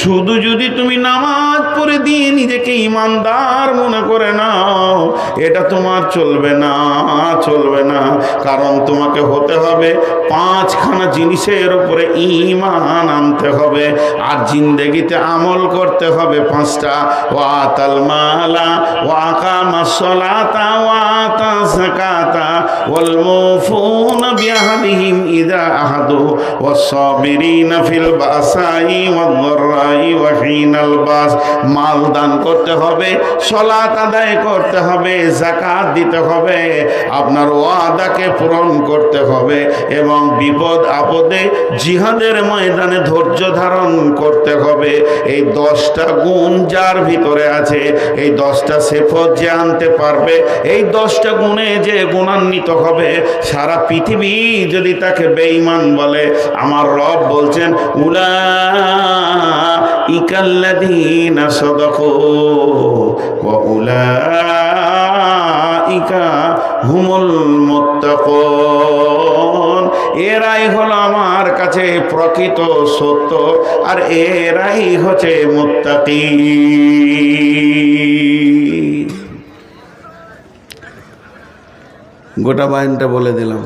শুধু যদি তুমি নামাজ পড়ে দিয়ে নিজেকে ইমানদার মনে করে নাও, এটা তোমার চলবে না, চলবে না। কারণ তোমাকে হতে হবে পাঁচখানা জিনিসের উপরে ঈমান আনতে হবে, আর জিন্দেগিতে আমল করতে হবে পাঁচটা। ওয়াতাল মালা ওয়া আকামাস সালাতা ওয়া আতাজ যাকাতা ওয়াল মুফুনা বিআহদিহিম ইযা আহাদু ওয়াস সাবিরিনা ফিল বাসাই ওয়াদ দাররাই ওয়া হিনাল বাস। মাল দান করতে হবে, সালাত আদায় করতে হবে, যাকাত দিতে হবে, আপনার ওয়াদাকে পূরণ করতে হবে, এবং বিপদ আপদে জিহাদের ময়দানে ধৈর্য ধারণ করতে হবে। এই 10টা গুণ যার ভিতরে আছে, এই 10টা সিফত যে আনতে পারবে, এই 10টা গুণে যে গুণান্বিত হবে, সারা পৃথিবী যদি তাকে বেঈমান বলে, আমার রব বলছেন উলাইকাল্লাযীনা সাদাকু ওয়া উলাইকা হুমুল মুত্তাকুন। এরাই হলো আমার কাছে প্রকৃত সত্য, আর এরাই হচ্ছে মুত্তাকি। গোটা বায়ানটা বলে দিলাম।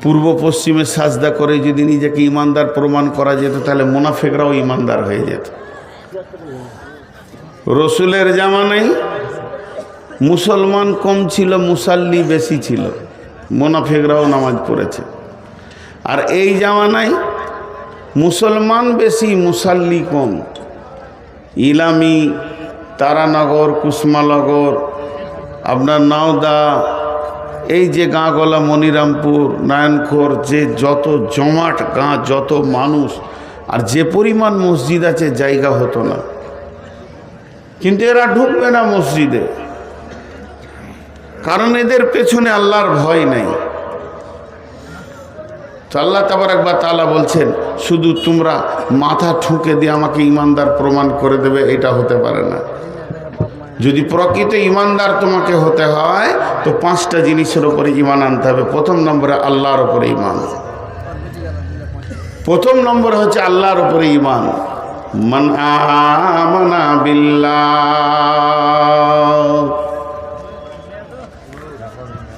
পূর্ব পশ্চিমে সাজদা করে যদি নিজেকে ইমানদার প্রমাণ করা যেত, তাহলে মুনাফিকরাও ইমানদার হয়ে যেত। রসুলের জামানায় মুসলমান কম ছিল, মুসাল্লি বেশি ছিল, মুনাফিকরাও নামাজ পড়েছে। আর এই জামানায় মুসলমান বেশি, মুসাল্লি কম। ইলামি, তারানগর, কুসমানগর, আপনার নাওদা, এই যে গাঁগুলা, মনিরামপুর, নারায়ণখোর, যে যত জমাট গাঁ, যত মানুষ, আর যে পরিমাণ মসজিদ আছে জায়গা হতো না। কিন্তু এরা ঢুকবে না মসজিদে, কারণ এদের পেছনে আল্লাহর ভয় নাই। তো আল্লাহ তাবারাক ওয়া তাআলা বলছেন, শুধু তোমরা মাথা ঠুকে দিয়ে আমাকে ইমানদার প্রমাণ করে দেবে, এটা হতে পারে না। যদি প্রকৃত ইমানদার তোমাকে হতে হয়, তো 5টা জিনিসের উপরে ঈমান আনতে হবে। প্রথম নম্বরে আল্লাহর উপরে ঈমান। প্রথম নম্বর হচ্ছে আল্লাহর উপরে ঈমান। মান আমানা বিল্লাহ,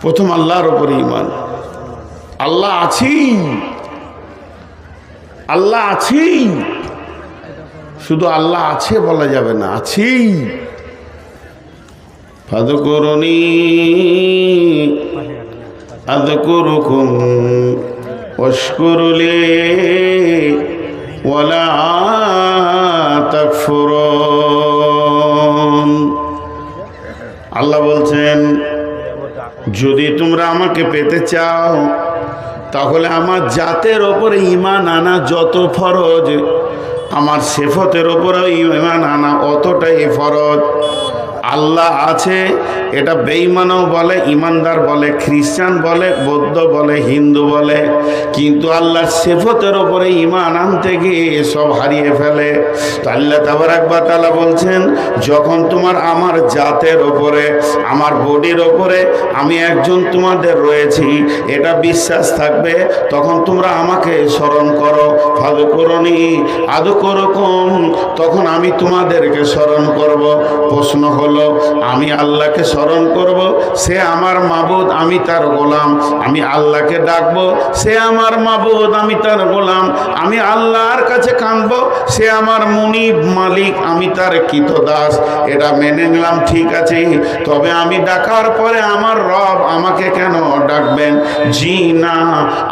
প্রথম আল্লাহর উপরে ঈমান। আল্লাহ আছি, আল্লাহ আছি, শুধু আল্লাহ আছে বলা যাবে না, আছি। ফাযকুরুনি আযকুরুকুম ওয়াশকুরুলি ওয়ালা তাকফুরুন। আল্লাহ বলছেন, যদি তোমরা আমাকে পেতে চাও, তাহলে আমার জাতের ওপরে ঈমান আনা যত ফরজ, আমার সিফতের ওপরে ঈমান আনা অতটাই ফরজ। আল্লাহ আছে, এটা বেঈমানও বলে, ইমানদার বলে, খ্রিস্টান বলে, বৌদ্ধ বলে, হিন্দু বলে, কিন্তু আল্লাহর সিফতের ওপরে ঈমান আনতে গিয়ে সব হারিয়ে ফেলে। তো আল্লাহ তাবারাক ওয়া তাআলা বলছেন, যখন তোমার আমার জাতের ওপরে, আমার বডির ওপরে আমি একজন তোমাদের রয়েছি, এটা বিশ্বাস থাকবে, তখন তোমরা আমাকে স্মরণ করো। ফাযকুরুনি আযকুরুকুম, তখন আমি তোমাদেরকে স্মরণ করব। প্রশ্ন হলো, আমি আল্লাহকে স্মরণ করব, সে আমার মাবুদ, আমি তার গোলাম। আমি আল্লাহকে ডাকবো, সে আমার মাবুদ, আমি তার গোলাম। আমি আল্লাহর কাছে কাঁদবো, সে আমার মুনিব, মালিক, আমি তার কৃতদাস। এটা মেনে নিলাম, ঠিক আছে। তবে আমি ডাকার পরে আমার রব আমাকে কেন ডাকবেন? জি না,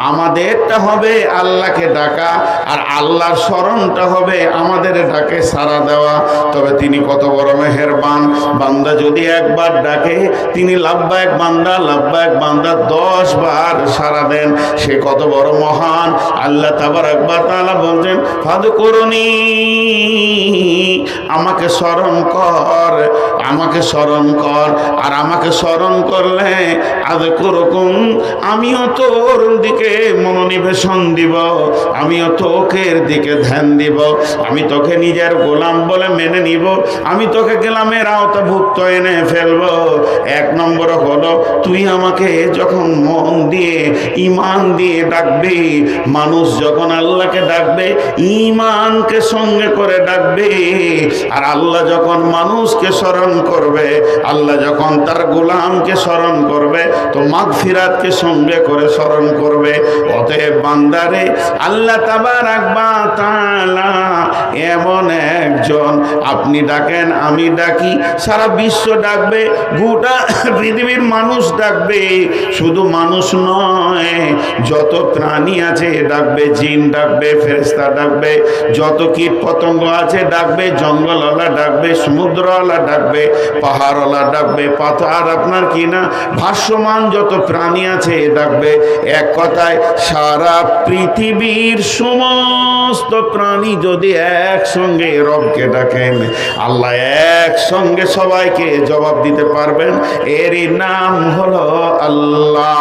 আমাদেরটা হবে আল্লাহকে ডাকা, আর আল্লাহর স্মরণটা হবে আমাদের ডাকে সাড়া দেওয়া। তবে তিনি কত বড় মেহেরবান। বান্দা যদি একবার ডাকে, তিনি লাব্বাইক বান্দা, লাব্বাইক বান্দা 10 বার সাড়া দেন, সে কত বড় মহান। আল্লাহ তাবারাক ওয়া তাআলা বলছেন, ফাযকুরুনি, আমাকে স্মরণ কর, আমাকে স্মরণ কর। আর আমাকে স্মরণ করলে আযকুরুকুম, আমিও তোর দিকে মনোনিবেশন দিব, আমিও তোকের দিকে ধ্যান দিব, আমি তোকে নিজের গোলাম বলে মেনে নিব, আমি তোকে গোলামের আওতাভুক্ত এনে ফেলবো। 1 নম্বর হলো, তুই আমাকে যখন মন দিয়ে, ঈমান দিয়ে ডাকবি, মানুষ যখন আল্লাহকে ডাকবে ডাকবে, ঈমানকে সঙ্গে করে ডাকবে। আর আল্লাহ যখন মানুষকে স্মরণ করবে, আল্লাহ যখন তার গোলামকে স্মরণ করবে, তো মাগফিরাতকে সঙ্গে করে স্মরণ করবে। অতএব বান্দারে, আল্লাহ তাবারাক ওয়া তাআলা এমন একজন, আপনি ডাকেন, আমি ডাকি, সারা বিশ্ব ডাকবে, গোটা পৃথিবীর মানুষ ডাকবে। শুধু মানুষ নয়, যত প্রাণী আছে ডাকবে, জিন ডাকবে, ফেরেশতা ডাকবে, যত কীট পতঙ্গ আছে ডাকবে, জঙ্গলওয়ালা ডাকবে, সমুদ্রওয়ালা ডাকবে, পাহাড়ওয়ালা ডাকবে, পাথর আপনার কি না ভাসমান যত প্রাণী আছে ডাকবে। এক কথায় সারা পৃথিবীর সমস্ত প্রাণী যদি একসঙ্গে রবকে ডাকেন, আল্লাহ একসঙ্গে সবাইকে জবাব দিতে পারবেন। এরই নাম হলো আল্লাহ।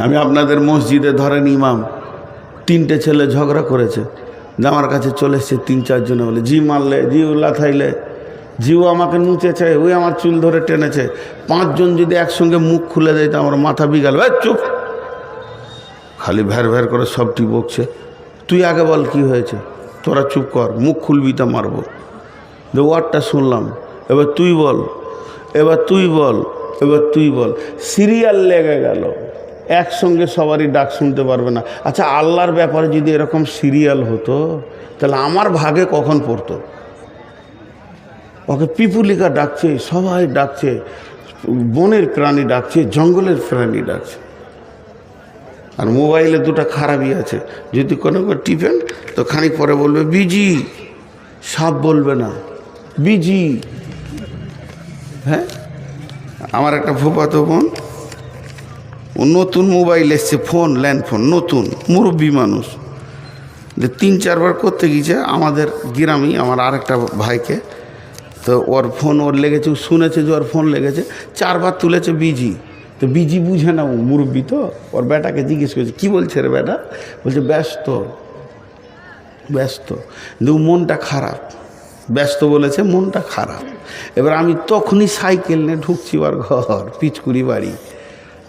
আমি আপনাদের মসজিদে ধরেন ইমাম, 3টে ছেলে ঝগড়া করেছে, আমার কাছে চলে এসছে 3-4 জনে, বলে জি মারলে, জি উল্লা থাইলে, জিও আমাকে নুচেছে, ওই আমার চুল ধরে টেনেছে। 5 জন যদি একসঙ্গে মুখ খুলে দেয় তো আমার মাথা বিগাল। চুপ, খালি ভ্যার ভ্যার করে সবটি বকছে। তুই আগে বল কি হয়েছে, তোরা চুপ কর, মুখ খুলবি তা মারবো। ওয়ার্ডটা শুনলাম, এবার তুই বল, এবার তুই বল, এবার তুই বল। সিরিয়াল লেগে গেল, একসঙ্গে সবারই ডাক শুনতে পারবে না। আচ্ছা, আল্লাহর ব্যাপারে যদি এরকম সিরিয়াল হতো, তাহলে আমার ভাগে কখন পড়তো? ওকে পিপুলিকা ডাকছে, সবাই ডাকছে, বনের প্রাণী ডাকছে, জঙ্গলের প্রাণী ডাকছে। আর মোবাইলে 2টা খারাপই আছে, যদি কোনো টিপেন তো খানিক পরে বলবে বিজি, সাপ বলবে না, বিজি। হ্যাঁ, আমার একটা ফুফাতো বোন, ও নতুন মোবাইল এসছে, ফোন, ল্যান্ড ফোন, নতুন, মুরব্বী মানুষ, যে 3-4 বার করতে গিয়েছে আমাদের গ্রামে আমার আরেকটা ভাইকে। তো ওর ফোন ওর লেগেছে, ও শুনেছে যে ওর ফোন লেগেছে, 4 বার তুলেছে বিজি। তো বিজি বুঝে না, ও মুরব্বী তো, ওর বেটাকে জিজ্ঞেস করেছে কী বলছে রে বেটা, বলছে ব্যস্ত, ব্যস্ত। কিন্তু মনটা খারাপ, ব্যস্ত বলেছে, মনটা খারাপ। এবার আমি তখনই সাইকেল নিয়ে ঢুকছি ওর ঘর, পিচকুড়ি বাড়ি।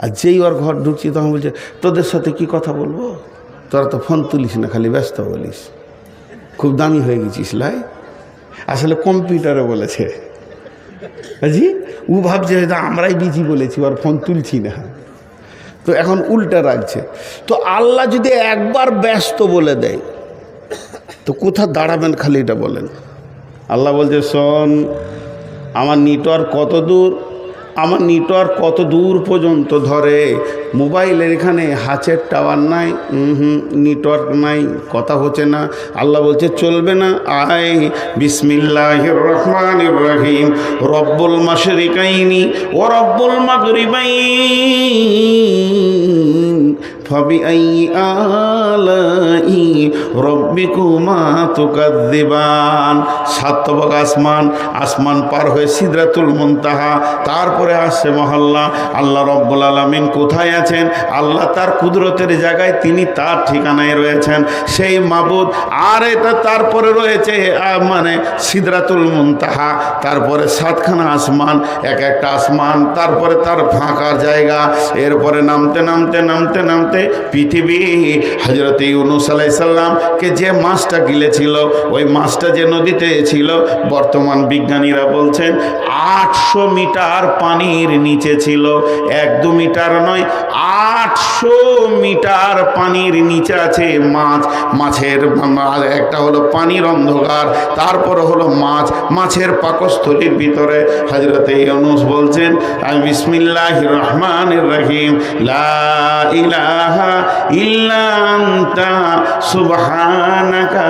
আর যেই ওর ঘর ঢুকছি তখন বলছে তোদের সাথে কি কথা বলবো, তোরা তো ফোন তুলিস না, খালি ব্যস্ত বলিস, খুব দামি হয়ে গেছিস লাই। আসলে কম্পিউটারে বলেছে জি, ও ভাবছে হয়তো আমরাই বিজি বলেছি, ওর ফোন তুলছি না, তো এখন উল্টা রাখছে। তো আল্লাহ যদি একবার ব্যস্ত বলে দেয় তো কোথা দাঁড়াবেন, খালি এটা বলেন। আল্লাহ বলছে শোন, আমার নেটওয়ার্ক কত দূর, আমার নেটওয়ার্ক কত দূর পর্যন্ত ধরে। মোবাইলের এখানে হাতের টাওয়ার নাই, নেটওয়ার্ক নাই, কথা হচ্ছে না। আল্লাহ বলছে চলবে না, আয় বিসমিল্লাহির রহমানির রহিম, রব্বুল মাশরিকাইনি ও রব্বুল মাগরিবাইন ফাবিআইয়ি আলাই রব্বিকুমা তুকাযযিবান। 7 তবক আসমান, আসমান পার হয়ে সিদরাতুল মুনতাহা, তারপরে আসছে মহল্লা। আল্লাহ রব্বুল আলামিন কোথায় আছেন? আল্লাহ তার কুদরতের জায়গায়, তিনি তার ঠিকানায় রয়েছেন, সেই মাবুদ। আর এটা তারপরে রয়েছে মানে সিদরাতুল মুনতাহা, তারপরে 7খানা আসমান, এক একটা আসমান, তারপরে তার ফাঁকা জায়গা। এরপরে নামতে নামতে নামতে নামতে পৃথিবী। হযরত ইউনূস আলাইহিস সালামকে যে মাছটা গিলেছিল, ওই মাছটা যে নদীতে ছিল, বর্তমান বিজ্ঞানীরা বলছেন 800 মিটার পানির নিচে ছিল। 1-2 মিটার নয়, 800 মিটার পানির নিচে আছে মাছ। মাছের একটা হলো পানির অন্ধকার, তারপরে হলো মাছ, মাছের পাকস্থলীর ভিতরে। হযরত ইউনূস বলছেন আমি বিসমিল্লাহির রহমানির রহিম, লা ইলাহা ইল্লা আনতা সুবহানাকা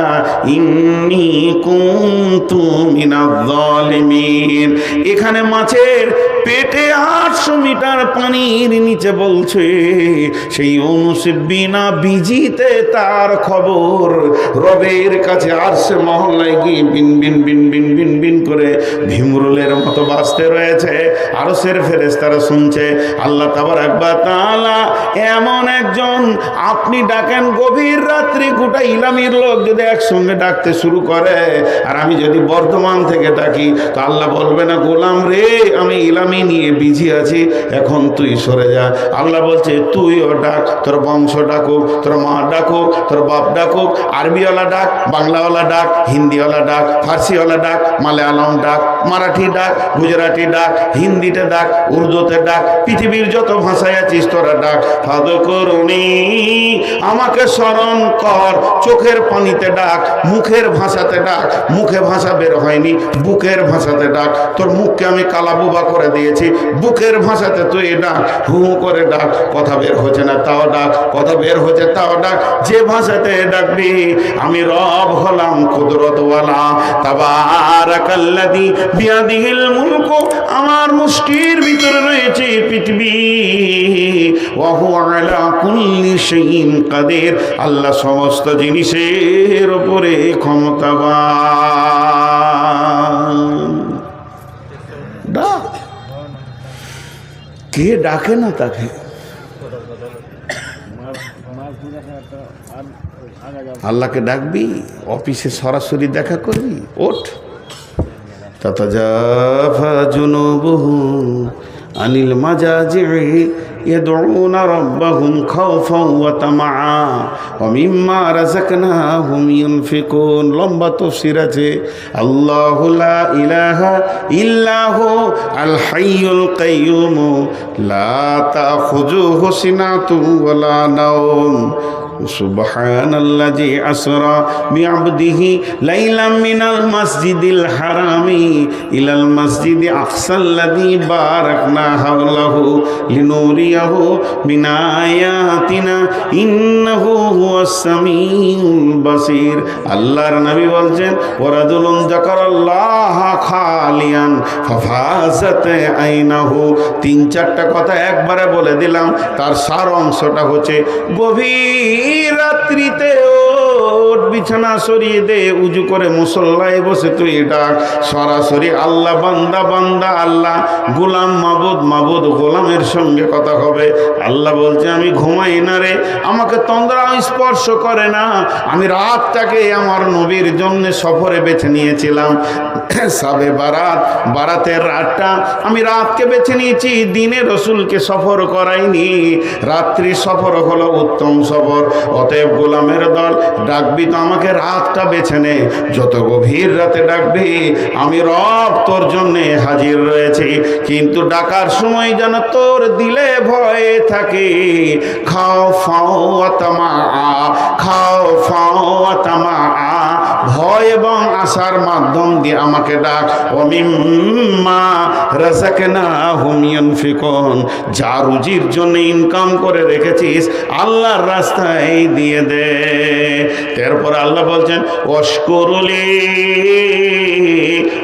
ইন্নী কুনতু মিনাজ জালিমিন। এখানে মাছের পেটে 800 মিটার পানির নিচে বলছে, সেই ইউনূস বিনা বিজিতে তার খবর রবের কাছে আরশে মহল্লায় গিয়ে বিন বিন বিন বিন বিন বিন করে ভিমরুলের মতো বাজতে রয়েছে। আরশের ফেরেশতারা শুনছে। আল্লাহ তাবারাক ওয়া তাআলা এমন এক একজন আপনি ডাকেন গভীর রাত্রি, গোটা ইলামির লোক যদি একসঙ্গে ডাকতে শুরু করে আর আমি যদি বর্ধমান থেকে ডাকি, তো আল্লাহ বলবে না গোলাম রে আমি ইলামি নিয়ে বিজি আছি, এখন তুই সরে যা। আল্লাহ বলছে তুইও ডাক, তোর বংশ ডাকো, তোর মা ডাকো, তোর বাপ ডাকো, আরবিওয়ালা ডাক, বাংলাওয়ালা ডাক, হিন্দিওয়ালা ডাক, ফার্সিওয়ালা ডাক, মালায়ালাম ডাক, মারাঠি ডাক, গুজরাটি ডাক, হিন্দিতে ডাক, উর্দুতে ডাক, পৃথিবীর যত ভাষায় আছিস তোরা ডাক। ফাদ করুনি, আমাকে স্মরণ কর, চোখের পানিতে ডাক, মুখের ভাষাতে ডাক, মুখে ভাষা বের হয়নি, বুকের ভাষাতে ডাক। তোর মুখকে আমি কালাবুবা করে দিয়েছি, বুকের ভাষাতে তুই ডাক, হু হু করে ডাক, কথা বের হচ্ছে না তাও ডাক, কথা বের হচ্ছে তাও ডাক। যে ভাষাতে ডাকবি আমি রব হলাম কুদরতওয়ালা। তাবারাকাল্লাযী বিয়াদিহিল মুলকু, আমার মুষ্টির ভিতরে রয়েছে পৃথিবী, ওয়া হুয়া আলা কুল্লি শাইইন কাদির, আল্লাহ সমস্ত জিনিসের উপরে ক্ষমতাবান। ডাক, কে ডাকে না তাকে? আল্লাহকে ডাকবি, অফিসে সরাসরি দেখা করবি, ওঠ। তাতাজাফা জুনুবুহুম আনিল মাজাজি'i ইয়াদউনা রাব্বাহুম খাওফান ওয়া তামাআ ওয়া মিম্মা রাযাকনাহুম ইউনফিকুন। লম্বা তাফসীর আছে। আল্লাহু লা ইলাহা ইল্লাহু আল হাইয়ুল কাইয়্যুম লা তাখুযুহু সিনাতুন ওয়া লা নাওম সুবহানাল্লাযী আসরা বিআবদিহি লাইলাম মিনাল মাসজিদিল হারামি ইলাল মাসজিদি আকসাল্লাযী বারাকনা হাওলাহু লিনুরিয়াহু মিন আয়াতিনা ইন্নাহু হুয়াস সামিউল বাসীর। আল্লাহর নবী বলছেন ওয়ারাজুলুন যাকারাল্লাহ খালিয়ান ফাফাযাত আইনাহু। তিন চারটা কথা একবারে বলে দিলাম, তার সার অংশটা হচ্ছে গভীর রাত্রিতে ওঠ, বিছানা সরিয়ে দে, উজু করে মুসল্লায় বসে তুই ডাক, সরাসরি আল্লাহ বান্দা বান্দা, আল্লাহ গোলাম মাবুদ মাবুদ গোলামের সঙ্গে কথা হবে। আল্লাহ বলছে আমি ঘুমাই না রে, আমাকে তন্দ্রা স্পর্শ করে না, আমি রাতটাকে আমার নবীর জন্য সফরে বেছে নিয়েছিলাম। সাবে বারাত, বারাতের রাতটা আমি রাতকে বেছে নিয়েছি, দিনে রসুলকে সফর করাইনি। রাত্রি সফর হলো উত্তম সফর। অতএব গোলামের দল, ডাকবি তো আমাকে রাতটা বেছে নে, যত গভীর রাতে ডাকবি আমি রব তোর জন্যে হাজির রয়েছি। কিন্তু ডাকার সময় যেন তোর দিলে ভয় থাকে। খাও ফাও তামা, খাও ফাও তামা, ভয় এবং আশার মাধ্যম দিয়ে আমাকে ডাক। ওমিম্মা রাযাকনাহুম ইউনফিকুন, যা রুজির জন্য ইনকাম করে রেখেছিস আল্লাহর রাস্তায় দিয়ে দে। তারপর আল্লাহ বলছেন ওয়াশকুরুলি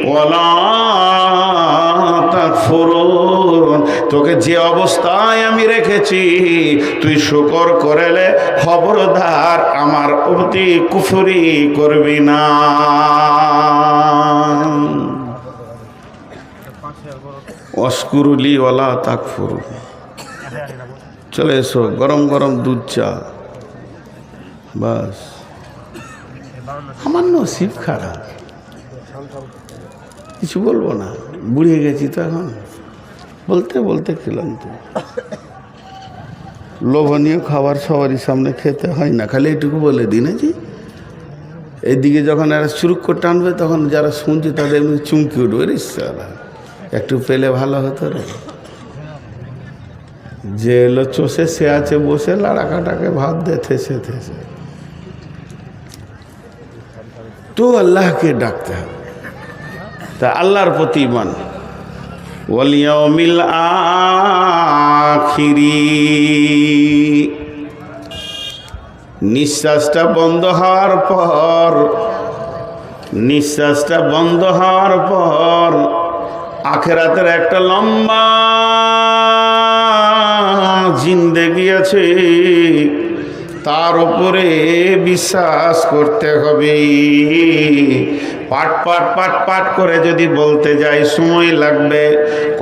ওয়ালা তাকফুরুন, তোকে যে অবস্থায় আমি রেখেছি তুই শুকর করেলে খবরদার আমার প্রতি কুফরি করবি না। ওয়াশকুরুলি ওয়ালা তাকফুরুন। চলে এসো, গরম গরম দুধ চা, বাস। আমার নসিব খারাপ, কিছু বলবো না, বুড়িয়ে গেছি তো এখন, বলতে বলতে ক্লান্ত। লোভনীয় খাবার সবারই সামনে খেতে হয় না, খালি এইটুকু বলে দিন জি। এদিকে যখন এরা চুরুক করে টানবে তখন যারা শুনছে তাদের এমনি চুমকি উঠবে, রিসালা একটু পেলে ভালো হতো রে। যে এলো চষে সে আছে বসে, লাড়াকাটাকে ভাত দে থেসে থেসে। তো আল্লাহকে ডাকতে হবে, তা আল্লাহর প্রতি ইমান। ওয়াল ইয়াউমিল আখিরি, নিঃশ্বাসটা বন্ধ হওয়ার পর, নিঃশ্বাসটা বন্ধ হওয়ার পর আখিরাতের একটা লম্বা জিন্দেগি আছে, তার উপরে বিশ্বাস করতে হবে। পাট পাট পাট পাট করে যদি বলতে যাই সময় লাগবে।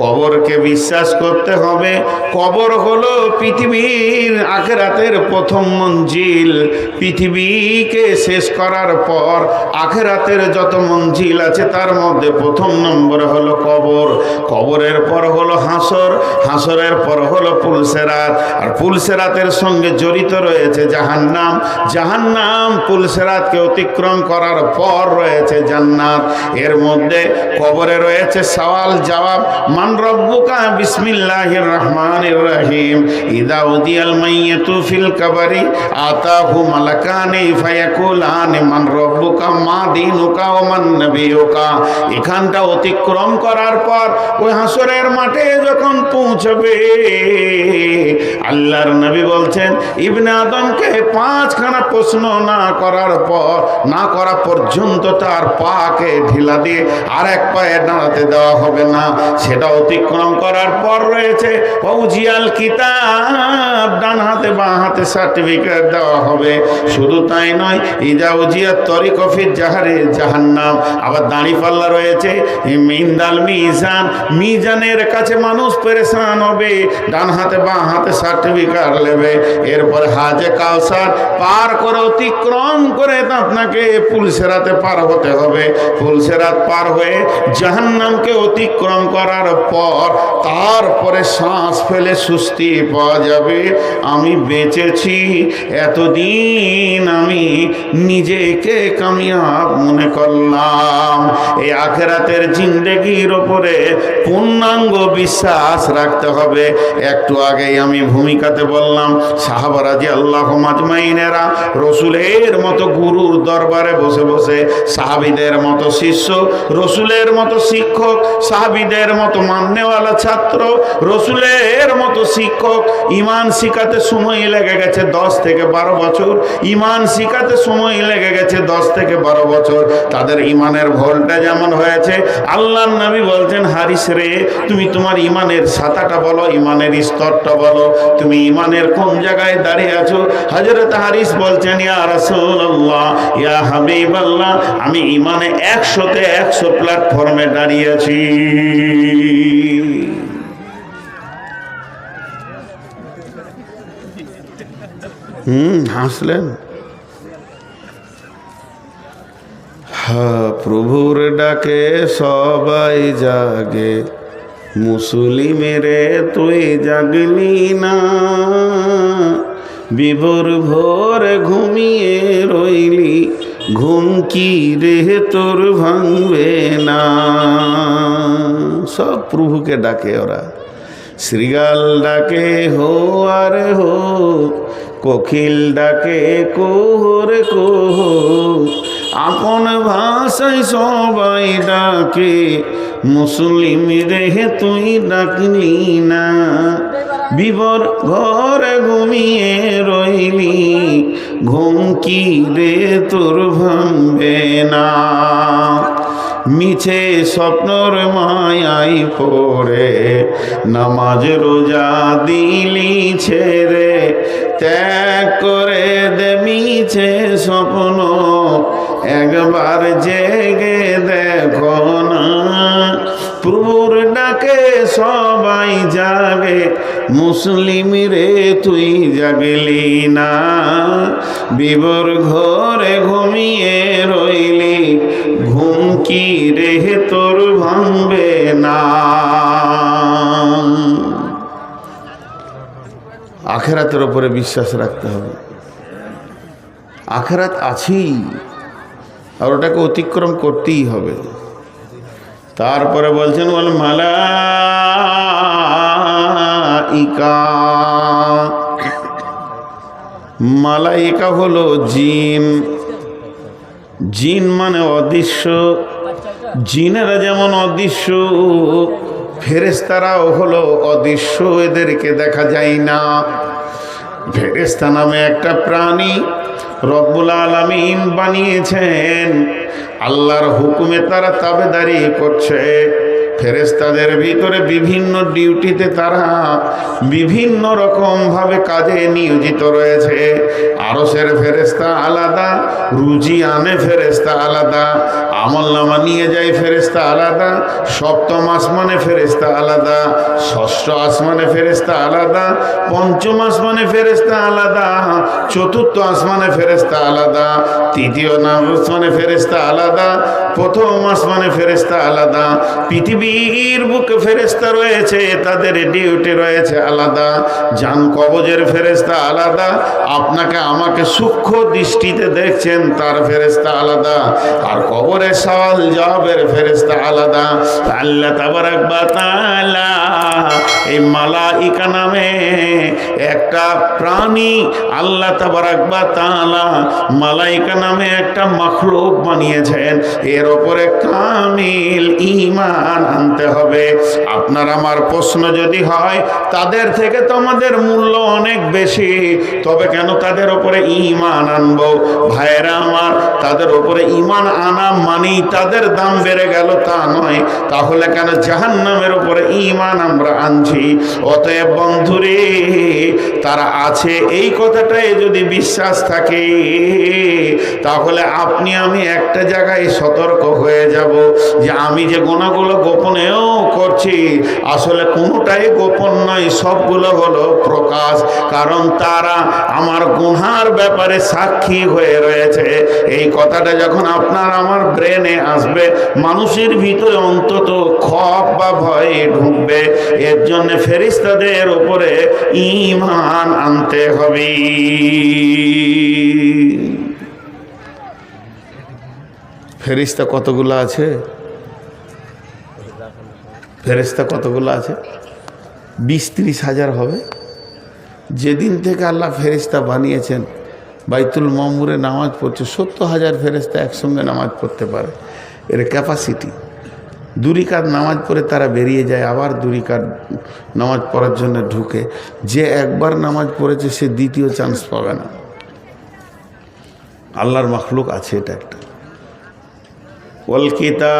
কবরকে বিশ্বাস করতে হবে। কবর হলো পৃথিবীর আখিরাতের প্রথম মঞ্জিল। পৃথিবীকে শেষ করার পর আখিরাতের যত মঞ্জিল আছে তার মধ্যে প্রথম নম্বর হলো কবর। কবরের পর হলো হাসর, হাসরের পর হলো পুলসেরাত, আর পুলসেরাতের সঙ্গে জড়িত রয়েছে জাহান্নাম। জাহান্নাম পুলসেরাতকে অতিক্রম করার পর রয়েছে জান্নাত। এর মধ্যে কবরে রয়েছে সওয়াল জবাব। মান রব্বুকা বিসমিল্লাহির রহমানির রহিম। ইদা উদিয়াল মাইয়াতু ফিল কবরি আতাহু মালাকানি ফায়াকুলানি মান রব্বুকা মা দীনুকা ওয়া মান নবিয়ুকা। এখানটা অতিক্রম করার পর ওই হাসরের মাঠে যখন পৌঁছবে, আল্লাহর নবী বলছেন ইবনে আদমকে 5খানা প্রশ্ন না করা পর্যন্ত তার পাকে ঢিলা দিয়ে আর এক পায়ে দাঁড়াতে দেওয়া হবে না। সেটা অতিক্রম করার পর রয়েছে ফৌজিয়াল কিতাব, ডান হাতে বাঁ হাতে সার্টিফিকেট দেওয়া হবে। শুধু তাই নয়, ইজা উজিয়াত তরিক ফি জাহারে জাহান্নাম। আবার দাঁড়িপাল্লা রয়েছে, মিন্দাল মিজান, মিজানের কাছে মানুষ পেরেশান হবে। ডান হাতে বাঁ হাতে সার্টিফিকেট নেবে। এরপর হাজে কাউসার পার করে অতিক্রম করে আপনাকে পুলসেরাতে পার হতে হবে। পুলসেরাত পার হয়ে জাহান্নামকে অতিক্রম করার পর তারপরে শ্বাস ফেলে সুস্থি পাওয়া যাবে। আমি বেঁচেছি, এতদিন আমি নিজেকে কামিয়াব মনে করলাম। এই আখিরাতের জিন্দেগির ওপরে পূর্ণাঙ্গ বিশ্বাস রাখতে হবে। একটু আগেই আমি ভূমিকাতে বললাম, সাহাবা রাদিয়াল্লাহু আজমাইনেরা রসুলের মতো গুরুর দরবারে বসে বসে, সাহাবীদের মতো শিষ্য, রসুলের মতো শিক্ষক, সাহাবীদের মতো মাননেওয়ালা ছাত্র, রসুলের মতো শিক্ষক। ইমান শিখাতে সময় লেগে গেছে 10 থেকে 12 বছর। ইমান শিখাতে সময় লেগে গেছে 10 থেকে 12 বছর। তাদের ইমানের ভোল্টেজ যেমন হয়েছে, আল্লাহর নবী বলছেন, হারিস রে, তুমি তোমার ইমানের সাতাটা বলো, ইমানের স্তরটা বলো, তুমি ইমানের কোন জায়গায় দাঁড়িয়ে আছো। হযরত হারিস বলছেন, ইয়া রাসূলুল্লাহ, ইয়া হাবিবাল্লাহ, আমি ইমানে 100তে 100 প্ল্যাটফর্মে দাঁড়িয়ে আছি। হাসলেন। প্রভুর ডাকে সবাই জাগে, মুসলিমেরে তুই জাগলি না। বিভোর ভোর ঘুমিয়ে রইলি, ঘুম কি রে তোর ভাঙবে না। সব প্রভুকে ডাকে ওরা। শ্রীগাল ডাকে হো আর হো, কোকিল ডাকে কোহরে কোহ, আপন ভাষায় সবাই ডাকে, মুসলিম রে তুই ডাকলি না। বিবর ঘরে ঘুমিয়ে রইলি, ঘুম কি রে তোর ভাঙবে না। মিছে স্বপ্নর মায়াই পড়ে, নামাজ রোজা দিলি ছেড়ে, ত্যাগ করে দে মিছে স্বপ্ন, একবার জেগে দেখো না। প্রভুর ডাকে সবাই জাগে, মুসলিম রে তুই জাগলি না। বিবর ঘরে ঘুমিয়ে রইলি, ঘুম কি রে তোর ভাঙবে না। আখিরাতের উপরে বিশ্বাস রাখতে হবে। আখিরাত আছেই, আর ওটাকে অতিক্রম করতেই হবে। তারপরে বলছেন, ওয়াল মালাইকা। মালাইকা হলো জিন। জিন মানে অদৃশ্য। জিনেরা যেমন অদৃশ্য, ফেরেশতারাও হলো অদৃশ্য, এদেরকে দেখা যায় না। ফেরেশতা নামে একটা প্রাণী রব্বুল আলামিন বানিয়েছেন। আল্লাহর হুকুমে তারা তাবেদারি করছে। ফেরেশতাদের ভিতরে বিভিন্ন ডিউটিতে তারা বিভিন্ন রকমভাবে কাজে নিয়োজিত রয়েছে। আরশের ফেরেশতা আলাদা, রুজি আনে ফেরেশতা আলাদা, আমলনামা নিয়ে যায় ফেরেশতা আলাদা, সপ্তম আসমানে ফেরেশতা আলাদা, ষষ্ঠ আসমানে ফেরেশতা আলাদা, পঞ্চম আসমানে ফেরেশতা আলাদা, চতুর্থ আসমানে ফেরেশতা আলাদা, তৃতীয় আসমানে ফেরেশতা আলাদা, প্রথম আসমানে ফেরেশতা আলাদা। পৃথিবীর বুকে ফেরেশতা রয়েছে, তাদের ডিউটি রয়েছে আলাদা। জান কবজের ফেরেশতা আলাদা, আপনাকে আমাকে সূক্ষ্ম দৃষ্টিতে দেখছেন তার ফেরেশতা আলাদা, আর কবরের সওয়াল জবাবের ফেরেশতা আলাদা। আল্লাহ তাবারাক ওয়া তাআলা এই মালাইকা নামে একটা প্রাণী, আল্লাহ তাবারাক ওয়া তাআলা মালাইকা নামে একটা মাখলুক বানিয়েছেন। এর উপরে কামিল ঈমান আনতে হবে। আপনার আমার প্রশ্ন যদি হয় তাদের থেকে তো আমাদের মূল্য অনেক বেশি, তবে কেন তাদের উপরে ঈমান আনবো? ভাইয়েরা আমার, তাদের উপরে ঈমান আনা মানেই তাদের দাম বেড়ে গেল তা নয়। তাহলে কেন জাহান্নামের উপরে ঈমান আমরা আনছি? অতএব বন্ধুরে, তারা আছে এই কথাটাই যদি বিশ্বাস থাকে, তাহলে আপনি আমি একটা জায়গায় সতর্ক হয়ে যাব যে আমি যে গুনাহগুলো গোপনেও করছি, আসলে কোনোটাই গোপন নয়, সবগুলো হলো প্রকাশ। কারণ তারা আমার গুনার ব্যাপারে সাক্ষী হয়ে রয়েছে। এই কথাটা যখন আপনার আমার ব্রেনে আসবে, মানুষের ভিতরে অন্তত খপ বা ভয় ঢুকবে। এর জন্য ফেরেশতাদের উপরে ঈমান আনতে হবে। ফেরেশতা কতগুলো আছে? ফেরেশতা কতগুলো আছে? 20-30 হাজার হবে। যেদিন থেকে আল্লাহ ফেরেশতা বানিয়েছেন, বাইতুল মামুরে নামাজ পড়ছে 70,000 ফেরেশতা একসঙ্গে নামাজ পড়তে পারে। এর ক্যাপাসিটি। দুরিকাত নামাজ পড়ে তারা বেরিয়ে যায়, আবার দুরিকাত নামাজ পড়ার জন্য ঢুকে। যে একবার নামাজ পড়েছে সে দ্বিতীয় চান্স পাবে না। আল্লাহর মাখলুক আছে এটা একটা। ওয়াল কিতাব,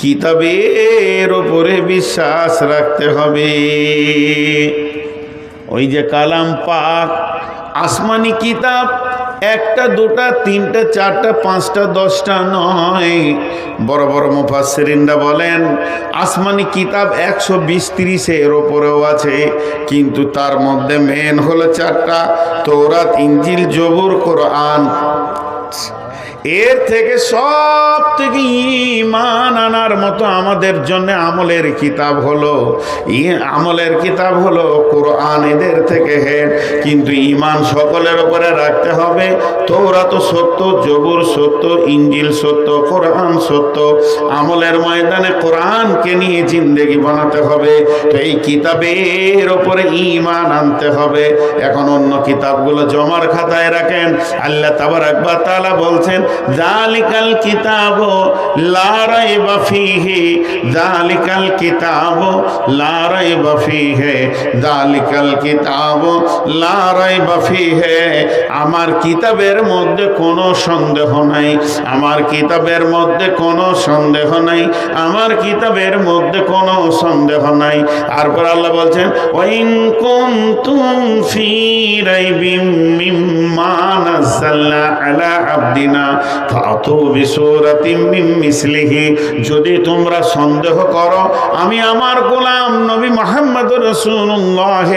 কিতাবের ওপরে বিশ্বাস রাখতে হবে। ওই যে কালাম পাক, আসমানি কিতাব, একটা দুটা তিনটা চারটা পাঁচটা 10টা নয়। বড় বড় মুফাসসিরিনরা বলেন আসমানি কিতাব 120-30 ওপরেও আছে, কিন্তু তার মধ্যে মেন হলো 4টা, তৌরাত, ইনজিল, জবুর, কোরআন। এর থেকে সব থেকে ঈমান আনার মতো আমাদের জন্য আমলের কিতাব হলো কোরআন। এদের থেকে হেড, কিন্তু ঈমান সকলের উপরে রাখতে হবে। তৌরাত সত্য, জবুর সত্য, ইনজিল সত্য, কোরআন সত্য। আমলের ময়দানে কোরআনকে নিয়ে জিন্দেগি বানাতে হবে। তো এই কিতাবের উপরে ঈমান আনতে হবে। এখন অন্য কিতাবগুলো জমার খাতায় রাখেন। আল্লাহ তাবারাক ওয়া তাআলা বলছেন, যালিকাল কিতাবু লা রাইবা ফীহি, যালিকাল কিতাবু লা রাইবা ফীহি, যালিকাল কিতাবু লা রাইবা ফীহি। আমার কিতাবের মধ্যে কোনো সন্দেহ নাই, আমার কিতাবের মধ্যে কোনো সন্দেহ নাই, আমার কিতাবের মধ্যে কোনো সন্দেহ নাই। তারপর আল্লাহ বলছেন, ওয়াইন কুনতুম ফী রাইবিম মিম্মা নাযালনা আলা আবদিনা ফাতু বিসূরাতিম মিন মিসলিহি। যদি তোমরা সন্দেহ করো আমি আমার গোলাম নবী মুহাম্মদুর রাসূলুল্লাহ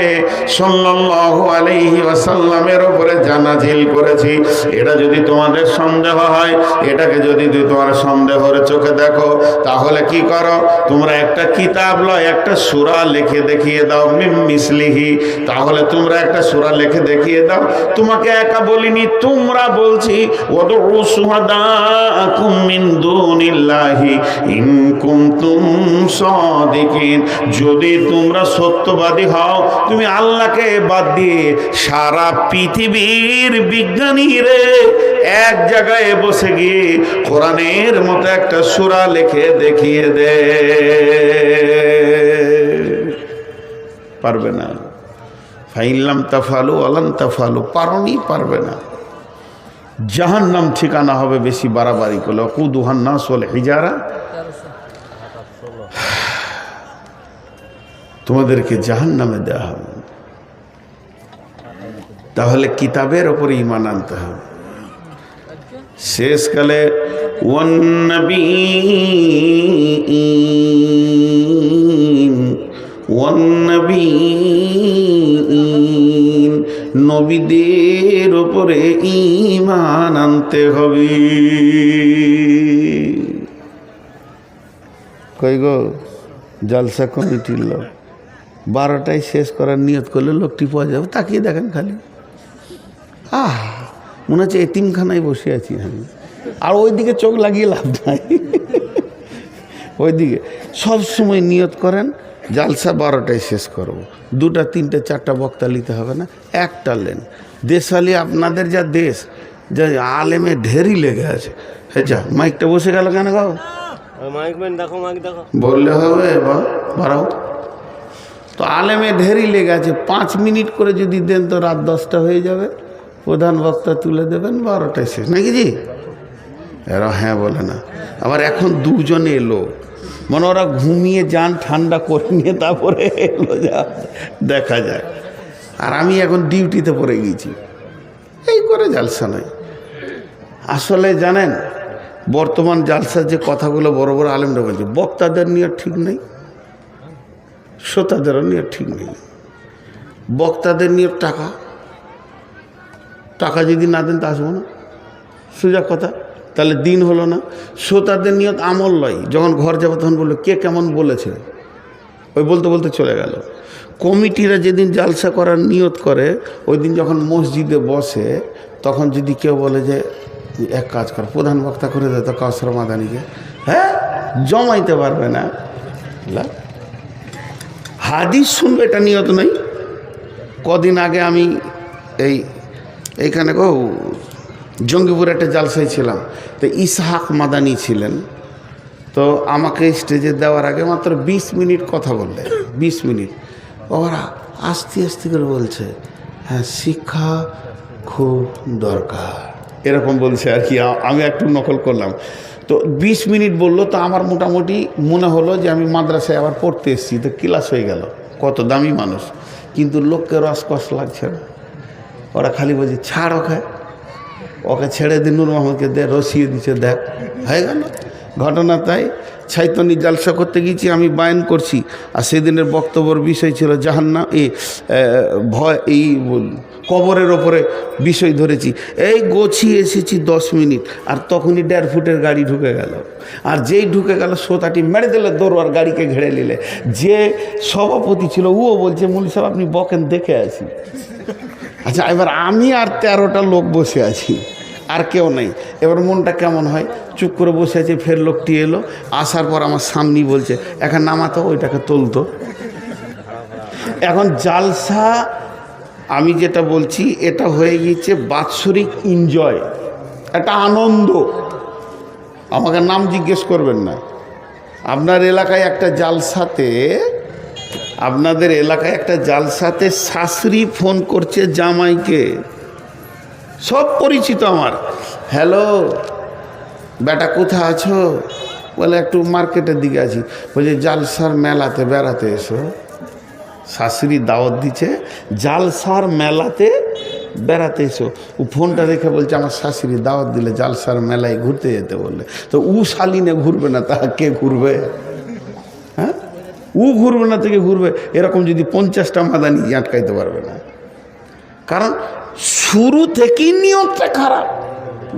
সাল্লাল্লাহু আলাইহি ওয়াসাল্লামের উপরে যা নাযিল করেছি, এটা যদি তোমাদের সন্দেহ হয়, এটাকে যদি তোমরা সন্দেহের চোখে দেখো, তাহলে কি করো, তোমরা একটা কিতাব লয়, একটা সূরা লিখে দেখিয়ে দাও, মিন মিসলিহি। তাহলে তোমরা একটা সূরা লিখে দেখিয়ে দাও। তোমাকে একা বলিনি, তোমরা বলছি, ওয়াদউ শুহাদাকুম মিন দুনিল্লাহি ইন কুনতুম সাদিকিন। যদি তোমরা সত্যবাদী হও, তুমি আল্লাহকে বাদ দিয়ে সারা পৃথিবীর বিজ্ঞানীরে এক জায়গায় বসে গিয়ে কোরআনের মতো একটা সূরা লিখে দেখিয়ে দে, পারবে না। ফাইল্লাম তাফালু আলান তাফালু, পারোনি, পারবে না। জাহান্নাম ঠিকানা হবে বেশি বাড়াবাড়ি করলে। কুদুহান নাস ওয়াল হিজারা, তোমাদেরকে জাহান্নামে দেওয়া হবে। তাহলে কিতাবের ওপরে ঈমান আনতে হবে। শেষকালে নবীদের ওপরে ঈমান আনতে হবে। কই গো জলসা কমিটির লোক 12টায় শেষ করার নিয়ত করলে লোকটি পাওয়া যাবে, তাকিয়ে দেখেন খালি মনে হচ্ছে এতিমখানায় বসে আছি আমি। আর ওইদিকে চোখ লাগিয়ে লাভ নাই, ওইদিকে সবসময় নিয়ত করেন জালসা 12টায় শেষ করব। 2টা 3টে 4টা বক্তা নিতে হবে না, একটা লেন। দেশালি আপনাদের যা দেশ, যা আলেমে ঢেরি লেগে আছে। হ্যাঁ, মাইকটা বসে গেল কেন গাও? বললে হবে বাড়াও তো। আলেমে ঢেরি লেগে আছে, 5 মিনিট করে যদি দেন তো রাত 10টা হয়ে যাবে। প্রধান বক্তা তুলে দেবেন 12টায় শেষ, নাকি জি? এরা হ্যাঁ বলে না। আবার এখন 2 জনে এলো, মানে ওরা ঘুমিয়ে যান, ঠান্ডা করে নিয়ে তারপরে এলো, যা দেখা যায়। আর আমি এখন ডিউটিতে পড়ে গিয়েছি, এই করে জালসা নয়। আসলে জানেন বর্তমান জালসার যে কথাগুলো বড় বড় আলেমরা বলছে, বক্তাদের নিয়ে ঠিক নেই, শ্রোতাদেরও নিয়ে ঠিক নেই। বক্তাদের নিয়ে টাকা যদি না দেন তা আসবো না, সোজা কথা। তাহলে দিন হলো না। শ্রোতাদের নিয়ত আমল লয়। যখন ঘর যাবো তখন বললো কে কেমন বলেছে, ওই বলতে বলতে চলে গেল। কমিটিরা যেদিন জালসা করার নিয়ত করে, ওই দিন যখন মসজিদে বসে, তখন যদি কেউ বলে যে এক কাজ কর, প্রধান বক্তা করে দে তো কাউসার মাদানিকে, হ্যাঁ জমাইতে পারবে না। হাদিস শুনবে এটা নিয়ত নাই। কদিন আগে আমি এইখানে জঙ্গিপুরে একটা জালসায় ছিলাম, তো ইসহাক মাদানি ছিলেন। তো আমাকে স্টেজে দেওয়ার আগে মাত্র 20 মিনিট কথা বললে, 20 মিনিট। ওরা আস্তে আস্তে করে বলছে, হ্যাঁ শিক্ষা খুব দরকার, এরকম বলছে আর কি। আমি একটু নকল করলাম। তো 20 মিনিট বললো, তো আমার মোটামুটি মনে হলো যে আমি মাদ্রাসায় আবার পড়তে এসেছি, তো ক্লাস হয়ে গেল। কত দামি মানুষ, কিন্তু লোককে রসকস লাগছে না। ওরা খালি বলছে ছাড় ওকে ছেড়ে দিন, নূর মোহাম্মদকে দে, রসিয়ে দিচ্ছে, দেখ হয়ে গেল ঘটনা। তাই ছাইতনি জালসা করতে গিয়েছি, আমি বায়ান করছি, আর সেদিনের বক্তব্যের বিষয় ছিল জাহান্নাম, ভয়, কবরের ওপরে বিষয় ধরেছি। এই গোছিয়ে এসেছি 10 মিনিট, আর তখনই 1.5 ফুটের গাড়ি ঢুকে গেল। আর যেই ঢুকে গেল শ্রোতাটি মেরে দিলে দৌড়ার, গাড়িকে ঘেড়ে নিলে। যে সভাপতি ছিল ও বলছে মৌলী সাহেব আপনি বকেন, দেখে আসি। আচ্ছা, এবার আমি আর 13টা লোক বসে আছি, আর কেউ নেই। এবার মনটা কেমন হয়, চুপ করে বসে আছে। ফের লোকটি এলো, আসার পর আমার সামনেই বলছে এখন নামাতো, ওইটাকে তুলতো। এখন জালসা আমি যেটা বলছি, এটা হয়ে গিয়েছে বাৎসরিক এনজয়, একটা আনন্দ। আমাকে নাম জিজ্ঞেস করবেন না। আপনার এলাকায় একটা জালসাতে শাশুড়ি ফোন করছে জামাইকে, সব পরিচিত আমার। হ্যালো বেটা কোথায় আছো? বলে একটু মার্কেটের দিকে আছি। বলছে জালসার মেলাতে বেড়াতে এসো। শাশুড়ি দাওয়াত দিচ্ছে, জালসার মেলাতে বেড়াতে এসো। ও ফোনটা রেখে বলছে আমার শাশুড়ি দাওয়াত দিলে জালসার মেলায় ঘুরতে যেতে বললে। তো ও শালিনে ঘুরবে না, তা কে ঘুরবে? হ্যাঁ, ও ঘুরবে না, থেকে ঘুরবে। এরকম যদি 50টা মাদানি আটকাইতে পারবে না। কারণ শুরু থেকেই নিয়তটা খারাপ,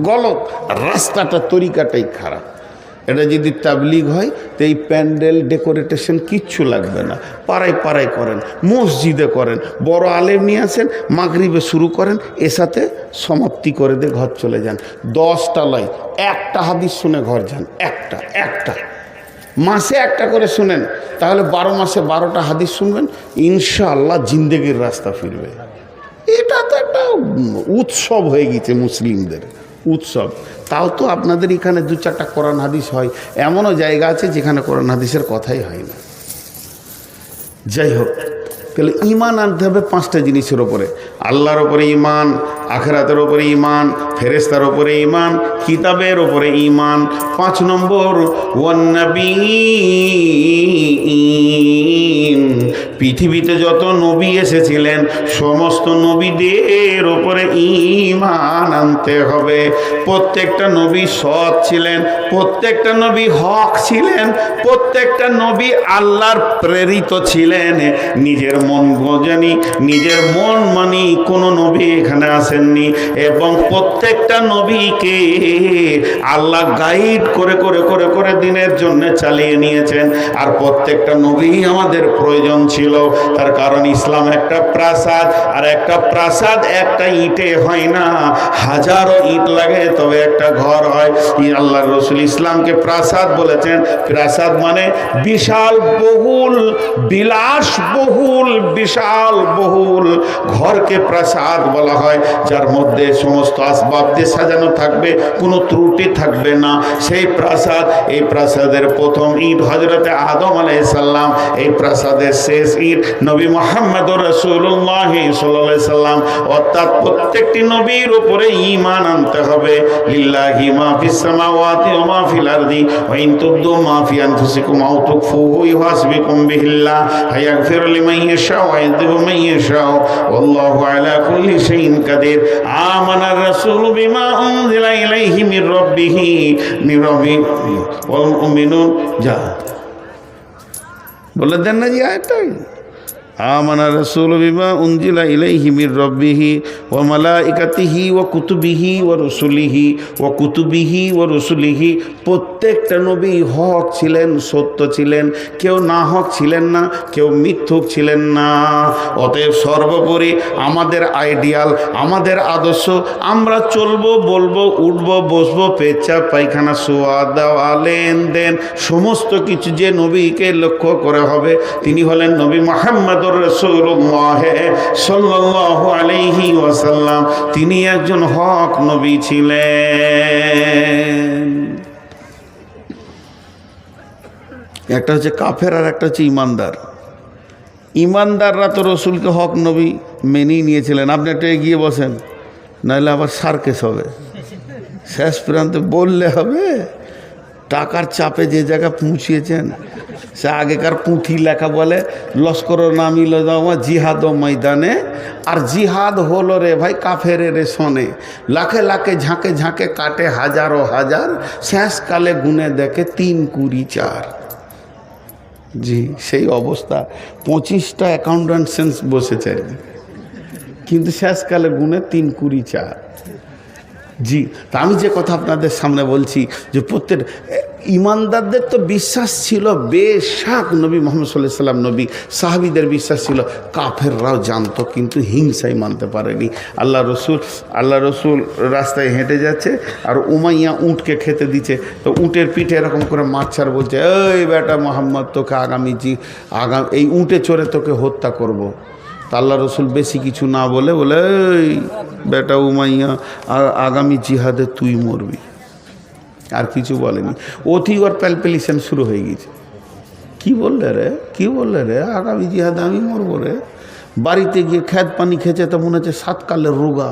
গলত, রাস্তাটা তরিকাটাই খারাপ। এটা যদি তাবলিগ হয় তো এই প্যান্ডেল ডেকোরেটেশন কিচ্ছু লাগবে না, পাড়ায় পাড়ায় করেন, মসজিদে করেন, বড় আলেম নিয়ে আসেন, মাগরিবে শুরু করেন, এসাতে সমাপ্তি করে দিয়ে ঘর চলে যান। 10টা লয়, একটা হাদিস শুনে ঘর যান, একটা মাসে একটা করে শুনেন, তাহলে 12 মাসে 12টা হাদিস শুনবেন, ইনশাআল্লাহ জিন্দেগির রাস্তা ফিরবে। এটা তো একটা উৎসব হয়ে গেছে মুসলিমদের, উৎসব। তাও তো আপনাদের এখানে 2-4টা কোরআন হাদিস হয়, এমনও জায়গা আছে যেখানে কোরআন হাদিসের কথাই হয় না। যাই হোক, তাহলে ঈমান আনতে হবে 5টা জিনিসের ওপরে। আল্লাহর ওপরে ঈমান, আখিরাতের উপরে ঈমান, ফেরেশতার উপরে ঈমান, কিতাবের উপরে ঈমান। 5 নম্বর ওয়ান নবীন, পৃথিবীতে যত নবী এসেছিলেন সমস্ত নবীদের উপরে ঈমান আনতে হবে। প্রত্যেকটা নবী সৎ ছিলেন, প্রত্যেকটা নবী হক ছিলেন, প্রত্যেকটা নবী আল্লাহর প্রেরিত ছিলেন। নিজের মন বোঝেনি, নিজের মন মানি কোনো নবী এখানে আসেননি, এবং প্রত্যেকটা নবীকে আল্লাহ গাইড করে করে করে করে দিনের জন্য চালিয়ে নিয়েছেন। আর প্রত্যেকটা নবী আমাদের প্রয়োজন ছিল, তার কারণ ইসলাম একটা প্রাসাদ, আর একটা প্রাসাদ একটা ইটে হয় না, হাজারো ইট লাগে তবে একটা ঘর হয়। আল্লাহর রাসূল ইসলামকে প্রাসাদ বলেছেন। প্রাসাদ মানে বিশাল বহুল, বিলাসবহুল, বিশাল বহুল ঘরকে প্রাসাদ বলা হয়, যার মধ্যে সমস্ত আসবাব দিয়ে সাজানো থাকবে, কোনো ত্রুটি থাকবে না, সেই প্রাসাদ। এই প্রাসাদের প্রথম ইট হযরতে আদম আলাইহিস সালাম, এই প্রাসাদের শেষ ইট নবী মুহাম্মদুর রাসূলুল্লাহ সাল্লাল্লাহু আলাইহি সাল্লাম। অর্থাৎ প্রত্যেকটি নবীর উপরে ঈমান আনতে হবে। লিল্লাহি মা ফিস সামাওয়াতি ওয়া মা ফিল আরদি ওয়া ইন তুবদু মা ফি আনফুসিকুম আও তুখফুহু ইউহাসিবুকুম বিহিল্লাহ ফায়াগফিরু লিমান ইয়াশা ওয়া ইয়াযিবু মান ইয়াশা ওয়াল্লাহু আলা কুল্লি শাইইন কাদির। আমানার রাসূলু বিমা উনজিলা ইলাইহি মির রাব্বিহি ওয়াল মুমিনুন। যা বলে দেন না জি আয়াতটাই, আমানা রাসূলু বিমা উনজিলা ইলাইহি মির রাব্বিহি ওয়া মালাইকাতিহি ওয়া কুতুবিহি ওয়া রুসুলিহি। প্রত্যেকটা নবী হক ছিলেন, সত্য ছিলেন, কেউ না হক ছিলেন না, কেউ মিথ্যুক ছিলেন না। অতএব সর্বোপরি আমাদের আইডিয়াল, আমাদের আদর্শ, আমরা চলবো, বলবো, উঠবো, বসবো, পেচ্ছাপ পায়খানা, শোয়া দেওয়া, লেনদেন, সমস্ত কিছু যে নবীকে লক্ষ্য করে হবে, তিনি হলেন নবী মুহাম্মদ রাসূলুল্লাহ সাল্লাল্লাহু আলাইহি ওয়াসাল্লাম। তিনি একজন হক নবী ছিলেন। একটা হচ্ছে কাফের আর একটা হচ্ছে ইমানদার। ইমানদাররা তো রসুলকে হক নবী মেনেই নিয়েছিলেন। আপনি একটু এগিয়ে বসেন, নাহলে আবার সার্কেস হবে। শেষ প্রান্তে বললে হবে টাকার চাপে যে জায়গা পৌঁছিয়েছেন। সে আগেকার পুঁথি লেখা বলে লস্কর নামিল জিহাদ ও ময়দানে, আর জিহাদ হলো রে ভাই কাফের রে শোনে, লাখে লাখে ঝাঁকে ঝাঁকে কাটে হাজারো হাজার, শেষকালে গুনে দেখে 3 20 4। জি সেই অবস্থা। 25টা অ্যাকাউন্টেন্ট বসেছে, কিন্তু শেষকালে গুনে 3 20 4। জি, তা আমি যে কথা আপনাদের সামনে বলছি যে প্রত্যেক ইমানদারদের তো বিশ্বাস ছিল বেশাক নবী মুহাম্মদ সাল্লাল্লাহু আলাইহি ওয়াসাল্লাম নবী, সাহাবীদের বিশ্বাস ছিল, কাফেররাও জানতো কিন্তু হিংসাই মানতে পারেনি। আল্লাহ রসুল রাস্তায় হেঁটে যাচ্ছে আর উমাইয়া উঁটকে খেতে দিচ্ছে, তো উঁটের পিঠে এরকম করে মারছে আর বলছে, এই বেটা মোহাম্মদ তোকে আগামী এই উঁটে চড়ে তোকে হত্যা করব। তা আল্লাহ রসুল বেশি কিছু না বলে এই বেটা উমাইয়া আগামী জিহাদে তুই মরবি, আর কিছু বলেনি। অতি ওর প্যালপিলেশন শুরু হয়ে গেছে। কি বললে রে আগামী জিহাদে আমি মরবো রে। বাড়িতে গিয়ে খেত পানি খেয়েছে, তো মনে হচ্ছে 7 কালের রোগা।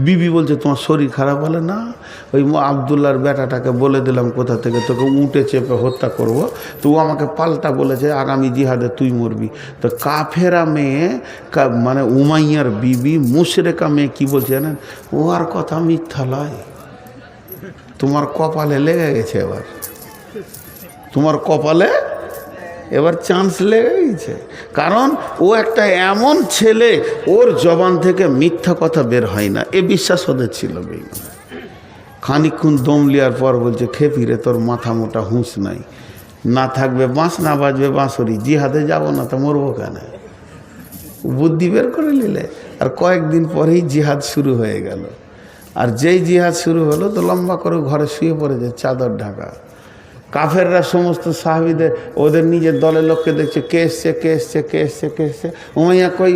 বিবি বলছে তোমার শরীর খারাপ, বলে না ওই আবদুল্লাহর বেটাটাকে বলে দিলাম কোথা থেকে তোকে উঁটে চেপে হত্যা করব, তো ও আমাকে পাল্টা বলেছে আগামী জিহাদে তুই মরবি। তো কাফেরা মেয়ে মানে উমাইয়ার বিবি মুশরিকা মেয়ে কি বলছে জানেন, ও আর কথা মিথ্যা লয়, তোমার কপালে লেগে গেছে, তোমার কপালে এবার চান্স লেগে গেছে। কারণ ও একটা এমন ছেলে, ওর জবান থেকে মিথ্যা কথা বের হয় না, এ বিশ্বাস ওদের ছিল। খানিকক্ষণ দম লিয়ার পর বলছে, খেপিরে তোর মাথা মোটা হুঁশ নাই, না থাকবে বাঁশ, না বাজবে বাঁশরি, জিহাদে যাব না তো মরবো কেন? বুদ্ধি বের করে নিলে। আর কয়েকদিন পরেই জিহাদ শুরু হয়ে গেল। আর যেই জিহাদ শুরু হলো তো লম্বা করে ঘরে শুয়ে পড়েছে, চাদর ঢাকা। কাফেররা সমস্ত সাহাবীদের ওদের নিজের দলের লোককে দেখছে, কে এসছে, উমাইয়া কই,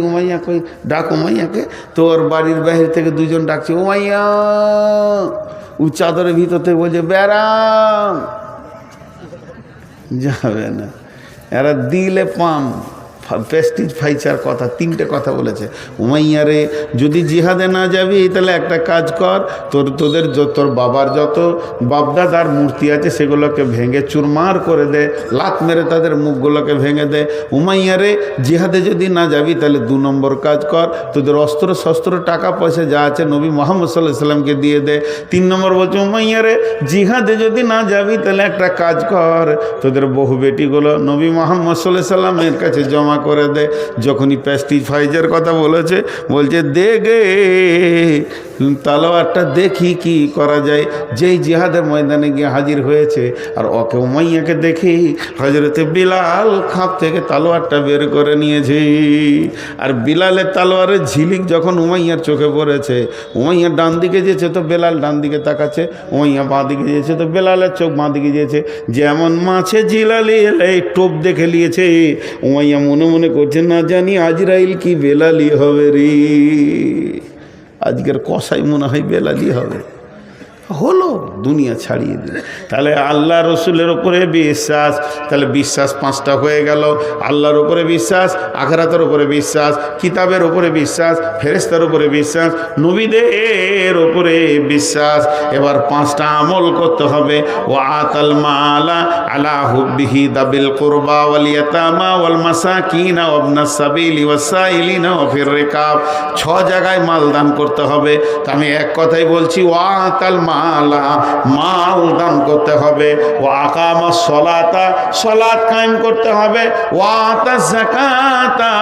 ডাক উমাইয়াকে। তো ওর বাড়ির বাহির থেকে 2 জন ডাকছে, উমাইয়া। ও চাদরের ভিতর থেকে বলছে, বেরাম যাবে না। এরা দিলে পাম, প্রেস্টিজ ফাইচার কথা, তিনটে কথা বলেছে। উমাইয়া রে, যদি জিহাদে না যাবি তাহলে একটা কাজ কর, তোর বাবার যত বাপদাদার মূর্তি আছে সেগুলোকে ভেঙে চুরমার করে দে, লাত মেরে তাদের মুখগুলোকে ভেঙে দে। উমাইয়া রে, জিহাদে যদি না যাবি তাহলে 2 নম্বর কাজ কর, তোদের অস্ত্র শস্ত্র টাকা পয়সা যা আছে নবী মুহাম্মদ সাল্লাল্লাহু আলাইহি সাল্লামকে দিয়ে দে। 3 নম্বর বলছে, উমাইয়া রে, জিহাদে যদি না যাবি তাহলে একটা কাজ কর, তোদের বহু বেটিগুলো নবী মুহাম্মদ সাল্লাল্লাহু আলাইহি সাল্লামের কাছে জমা করে দে। যখনই প্রেস্টিজ ফাইজের কথা বলেছে, বলছে দে গে তালোয়ারটা, দেখি কি করা যায়। যেই জিহাদের ময়দানে গিয়ে হাজির হয়েছে আর ওকে উমাইয়াকে দেখি হযরতে বিলাল খাপ থেকে তালোয়ারটা বের করে নিয়েছে। আর বিলালের তালোয়ারের ঝিলিক যখন উমাইয়ার চোখে পড়েছে, উমাইয়া ডান দিকে যেছে তো বেলাল ডান দিকে তাকাচ্ছে, উমাইয়া বাঁ দিকে যেছে তো বেলালের চোখ বাঁ দিকে যেছে। যেমন মাছে ঝিলালি এই টোপ দেখে নিয়েছে, উমাইয়া মনে মনে করছে না জানি আজরাইল কি বেলালি হবে রে, আজকের কসাই মনে হয় বেলালি হবে। হলো, দুনিয়া ছাড়িয়ে দিল। তাহলে আল্লাহ রসুলের উপরে বিশ্বাস, তাহলে বিশ্বাস 5টা হয়ে গেল। আল্লাহর উপরে বিশ্বাস, আখিরাতের উপরে বিশ্বাস, কিতাবের উপরে বিশ্বাস, ফেরেশতার উপরে বিশ্বাস, নবীদের উপরে বিশ্বাস। এবার 5টা আমল করতে হবে। ও আতাল মালা আলা হুব্বিহি দাবিল কুরবা ওয়াল ইয়াতামা ওয়াল মাসাকিন ওয়া ইবনাস সাবিলি ওয়াস সাইলিনা ওয়া ফির রিকাব। 6 জায়গায় মাল দান করতে হবে। তা আমি এক কথাই বলছি, ও আতাল মাল দান করতে হবে, ও আকামা সলাতা, সলাত কায়েম করতে হবে, ও আতা যাকাতা,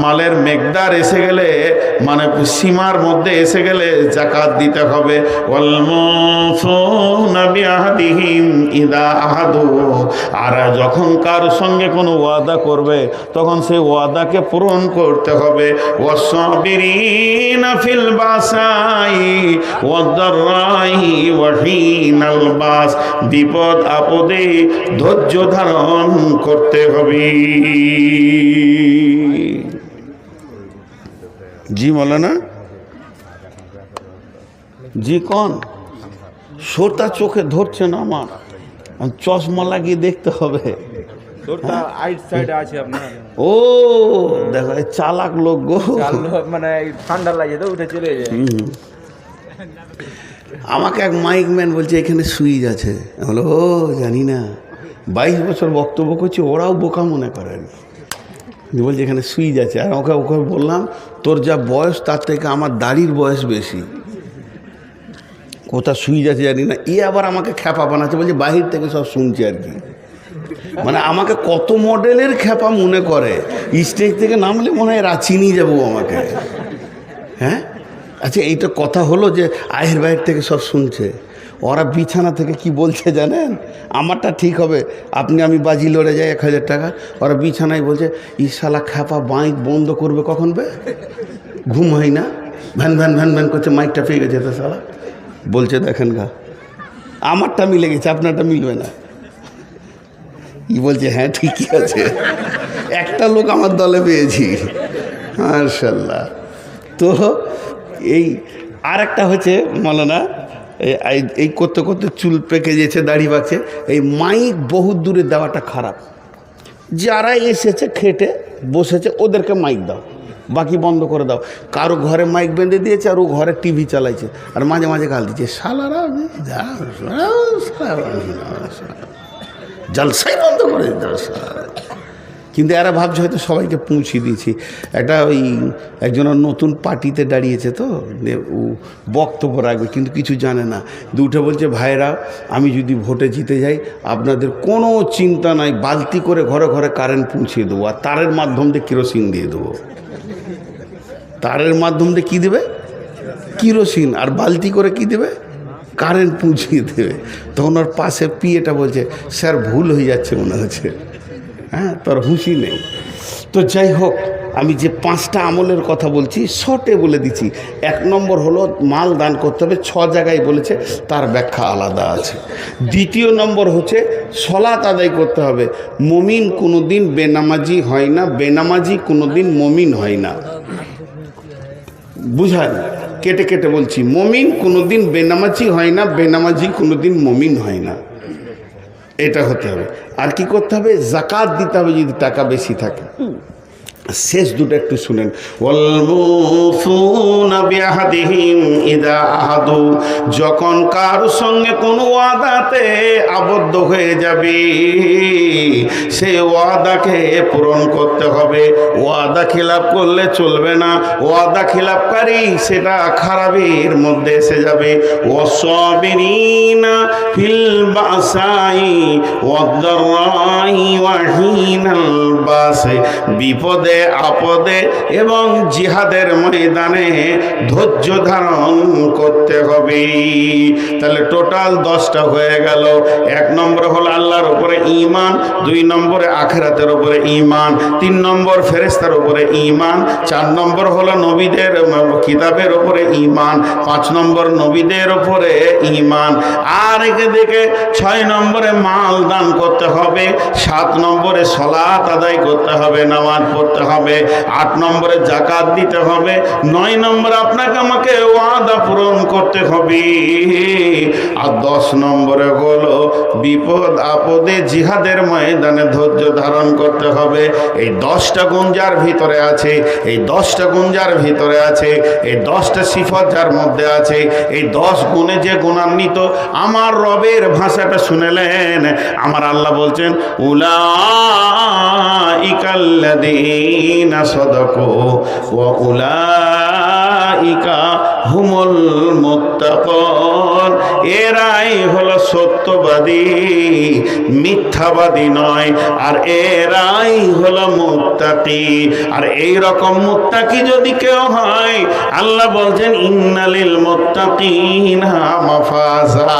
মালের মেকদার এসে গেলে মানে সীমার মধ্যে এসে গেলে যাকাত দিতে হবে। ওয়াল মুফুনা বিআহদিহিম ইযা আহাদু, আর যখন কার সঙ্গে কোনো ওয়াদা করবে তখন সেই ওয়াদাকে পূরণ করতে হবে। ওয়াসসাবিরিনা ফিল বাসাই বিপদ আপদে ধৈর্য ধারণ করতে হবে। জি মৌলানা, জি কোন সোটা চোখে ধরছে না, আমার চশমা লাগিয়ে দেখতে হবে। ও দেখো চালাক লোক গো, মানে ঠান্ডা লাগে তো উঠে চলে যায়। আমাকে এক মাইক ম্যান বলছে এখানে সুইচ আছে। আমি বলো ও জানি না, 22 বছর বক্তব্য করছি, ওরাও বোকা মনে করে আর কি। বলছে এখানে সুইচ আছে। আর ওকে বললাম তোর যা বয়স তার থেকে আমার দাড়ির বয়স বেশি, কোথা সুইচ আছে জানি না। আবার আমাকে খ্যাপা বানাচ্ছে, বলছে বাহির থেকে সব শুনছি আর কি। মানে আমাকে কত মডেলের খ্যাপা মনে করে, স্টেজ থেকে নামলে মনে হয় চিনি যাবো আমাকে। হ্যাঁ আচ্ছা, এইটা কথা হলো যে আয়ের বাইরে থেকে সব শুনছে। ওরা বিছানা থেকে কি বলছে জানেন? আমারটা ঠিক হবে, আমি বাজি লড়ে যাই 1000 টাকা। ওরা বিছানায় বলছে শালা খ্যাপা মাইক বন্ধ করবে কখন বে, ঘুম হয় না, ভ্যান ভ্যান ভ্যান ভ্যান করছে, মাইকটা পেয়ে গেছে তো শালা। বলছে দেখেন গা, আমারটা মিলে গেছে, আপনারটা মিলবে না। বলছে হ্যাঁ ঠিকই আছে, একটা লোক আমার দলে পেয়েছি মাশাআল্লাহ। তো এই আর একটা হচ্ছে মৌলানা, এই করতে করতে চুল পেকে যেছে, দাড়ি বাঁচছে। এই মাইক বহুত দূরে দেওয়াটা খারাপ। যারা এসেছে খেটে বসেছে ওদেরকে মাইক দাও, বাকি বন্ধ করে দাও। কারো ঘরে মাইক বেঁধে দিয়েছে আর ও ঘরে টিভি চালাইছে আর মাঝে মাঝে গাল দিচ্ছে, শালারা জলসাই বন্ধ করে দিতে। কিন্তু এরা ভাবছে হয়তো সবাইকে পৌঁছে দিয়েছি। একজনের নতুন পার্টিতে দাঁড়িয়েছে তো ও বক্তব্য রাখবে, কিন্তু কিছু জানে না। উঠে বলছে ভাইরা, আমি যদি ভোটে জিতে যাই আপনাদের কোনো চিন্তা নাই, বালতি করে ঘরে ঘরে কারেন্ট পৌঁছে দেবো, আর তারের মাধ্যম দিয়ে কেরোসিন দিয়ে দেবো। তারের মাধ্যম দিয়ে কী দেবে? কেরোসিন। আর বালতি করে কি দেবে? কারেন্ট পৌঁছিয়ে দেবে। তখন ওর পাশে পিএটা বলছে স্যার ভুল হয়ে যাচ্ছে মনে হচ্ছে। হ্যাঁ, তোর হুঁশি নেই। তো যাই হোক, আমি যে 5টা আমলের কথা বলছি শর্টে বলে দিচ্ছি। 1 নম্বর হলো মাল দান করতে হবে, 6 জায়গায় বলেছে, তার ব্যাখ্যা আলাদা আছে। 2 নম্বর হচ্ছে সলাত আদায় করতে হবে। মুমিন কোনো দিন বেনামাজি হয় না, বেনামাজি কোনো দিন মুমিন হয় না। বুঝান, কেটে কেটে বলছি, মুমিন কোনো দিন বেনামাজি হয় না, বেনামাজি কোনো দিন মুমিন হয় না। এটা হতে হবে। আর কি করতে হবে? যাকাত দিতে হবে যদি টাকা বেশি থাকে। শেষ দুটো একটু শুনেন। ওয়ালমুফুনা বিআহদিহিম ইযা আহাদু, যখন কার সঙ্গে কোনো ওয়াদাতে আবদ্ধ হয়ে যাবে সেই ওয়াদাকে পূরণ করতে হবে। ওয়াদা খিলাফ করলে চলবে না। ওয়াদা খিলাফকারী সেটা খারাপের মধ্যে এসে যাবে। ওয়াসসাবিরিনা ফিল বাসাই ওয়াদ-দাররাই ওয়া হিনাল বাসি, বিপদে আপদে এবং জিহাদের ময়দানে ধৈর্য ধারণ করতে হবে। তাহলে টোটাল 10টা হয়ে গেল। 1 নম্বর হলো আল্লাহর উপরে ঈমান, 2 নম্বরে আখিরাতের উপরে ঈমান, 3 নম্বর ফেরেশতার উপরে ঈমান, 4 নম্বর হলো নবীদের কিতাবের উপরে ঈমান, 5 নম্বর নবীদের উপরে ঈমান। আর এদিকে 6 নম্বরে মাল দান করতে হবে, 7 নম্বরে সালাত আদায় করতে হবে, নামাজ পড়তে হবে, 8 নম্বরে যাকাত দিতে হবে, 9 নম্বরে আপনাকে আমাকে ওয়াদা পূরণ করতে হবে, আর 10 নম্বরে হলো বিপদ আপদে জিহাদের ময়দানে ধৈর্য ধারণ করতে হবে। এই 10টা গুণ যার ভিতরে আছে, এই 10টা গুণ যার ভিতরে আছে, এই 10টা সিফত যার মধ্যে আছে, এই 10 গুণে যে গুণান্বিত, আমার রবের ভাষাটা শুনেলেন। আমার আল্লাহ বলছেন উলাইকাল্লাযীনা সাদাকু ওয়া উলাইকা হুমুল মুত্তাকুন, এরাই হলো সত্যবাদী, মিথ্যাবাদী নয়, আর এরাই হলো মুত্তাকি। আর এই রকম মুত্তাকি যদি কেউ হয়, আল্লাহ বলছেন ইন্নালিল মুত্তাকিনা মাফাজা।